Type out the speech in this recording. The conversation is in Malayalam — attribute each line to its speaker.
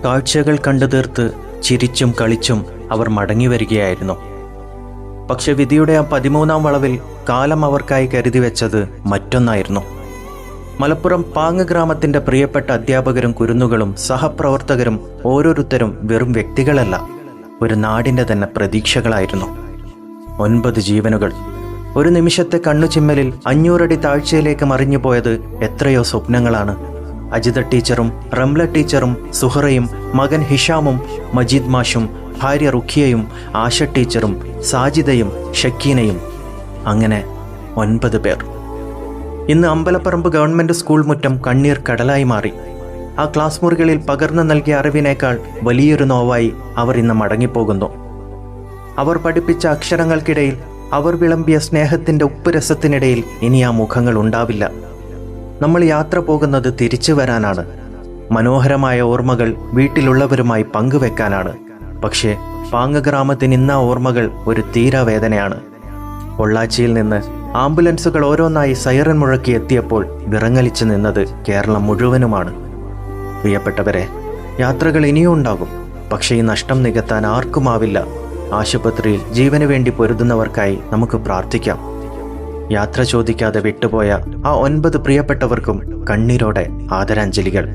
Speaker 1: കാഴ്ചകൾ കണ്ടു തീർത്ത് ചിരിച്ചും കളിച്ചും അവർ മടങ്ങി വരികയായിരുന്നു. പക്ഷെ വിധിയുടെ ആ 13-ാം വളവിൽ കാലം അവർക്കായി കരുതി വെച്ചത് മറ്റൊന്നായിരുന്നു. മലപ്പുറം പാങ്ങ് ഗ്രാമത്തിൻ്റെ പ്രിയപ്പെട്ട അധ്യാപകരും കുരുന്നുകളും സഹപ്രവർത്തകരും ഓരോരുത്തരും വെറും വ്യക്തികളല്ല, ഒരു നാടിൻ്റെ തന്നെ പ്രതീക്ഷകളായിരുന്നു. 9 ജീവനുകൾ. ഒരു നിമിഷത്തെ കണ്ണുചിമ്മലിൽ 500 അടി താഴ്ചയിലേക്ക് മറിഞ്ഞുപോയത് എത്രയോ സ്വപ്നങ്ങളാണ്. അജിത ടീച്ചറും റംല ടീച്ചറും സുഹറയും മകൻ ഹിഷാമും മജീദ് മാഷും ഭാര്യ റുഖിയയും ആശ ടീച്ചറും സാജിദയും ഷക്കീനയും, അങ്ങനെ 9 പേർ. ഇന്ന് അമ്പലപ്പറമ്പ് ഗവൺമെൻറ് സ്കൂൾ മുറ്റം കണ്ണീർ കടലായി മാറി. ആ ക്ലാസ് മുറികളിൽ പകർന്നു നൽകിയ അറിവിനേക്കാൾ വലിയൊരു നോവായി അവർ ഇന്ന് മടങ്ങിപ്പോകുന്നു. അവർ പഠിപ്പിച്ച അക്ഷരങ്ങൾക്കിടയിൽ, അവർ വിളമ്പിയ സ്നേഹത്തിൻ്റെ ഉപ്പുരസത്തിനിടയിൽ ഇനി ആ മുഖങ്ങൾ ഉണ്ടാവില്ല. നമ്മൾ യാത്ര പോകുന്നത് തിരിച്ചു വരാനാണ്, മനോഹരമായ ഓർമ്മകൾ വീട്ടിലുള്ളവരുമായി പങ്കുവെക്കാനാണ്. പക്ഷേ പാങ്ങ് ഗ്രാമത്തിന് ഇന്ന് ആ ഓർമ്മകൾ ഒരു തീരാവേദനയാണ്. പൊള്ളാച്ചിയിൽ നിന്ന് ആംബുലൻസുകൾ ഓരോന്നായി സൈറൻ മുഴക്കി എത്തിയപ്പോൾ വിറങ്ങലിച്ചു നിന്നത് കേരളം മുഴുവനുമാണ്. പ്രിയപ്പെട്ടവരെ, യാത്രകൾ ഇനിയും ഉണ്ടാകും, പക്ഷേ ഈ നഷ്ടം നികത്താൻ ആർക്കുമാവില്ല. ആശുപത്രിയിൽ ജീവന് വേണ്ടി പൊരുതുന്നവർക്കായി നമുക്ക് പ്രാർത്ഥിക്കാം. യാത്ര ചോദിക്കാതെ വിട്ടുപോയ ആ 9 പ്രിയപ്പെട്ടവർക്കും കണ്ണീരോടെ ആദരാഞ്ജലികൾ.